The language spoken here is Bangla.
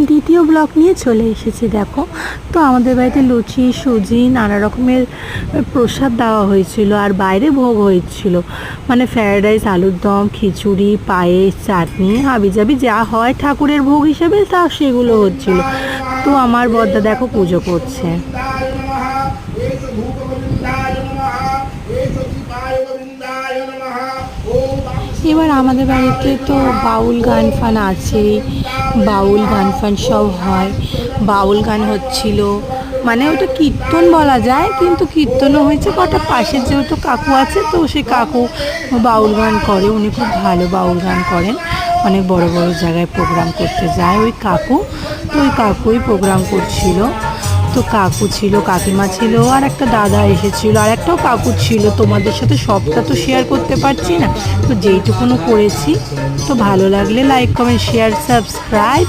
দ্বিতীয় ব্লগ নিয়ে চলে এসেছি। দেখো তো আমাদের বাড়িতে লুচি, সুজি, নানা রকমের প্রসাদ দেওয়া হয়েছিল, আর বাইরে ভোগ হয়েছিল, মানে ফ্রায়েড রাইস, আলুর দম, খিচুড়ি, পায়েস, চাটনি, হাবিজাবি যা হয় ঠাকুরের ভোগ হিসেবে তা সেগুলো হচ্ছিল। তো আমার বড়দা দেখো পুজো করছে। এবার আমাদের বাড়িতে তো বাউল গান ফান আছেই, বাউল গান ফান সব হয়। বাউল গান হচ্ছিল, মানে ওটা কীর্তন বলা যায়, কিন্তু কীর্তনও হয়েছে। কটা পাশের যেহেতু কাকু আছে, তো সে কাকু বাউল গান করে, উনি খুব ভালো বাউল গান করেন, অনেক বড় বড় জায়গায় প্রোগ্রাম করতে যায় ওই কাকু। তো ওই কাকুই প্রোগ্রাম করছিল। তো কাকু ছিল, কাকিমা ছিল, আর একটা দাদা এসেছিল, আর একটাও কাকু ছিল। তোমাদের সাথে সবটা তো শেয়ার করতে পারছি না, তো যেইটুকুনো করেছি। তো ভালো লাগলে লাইক, কমেন্ট, শেয়ার, সাবস্ক্রাইব।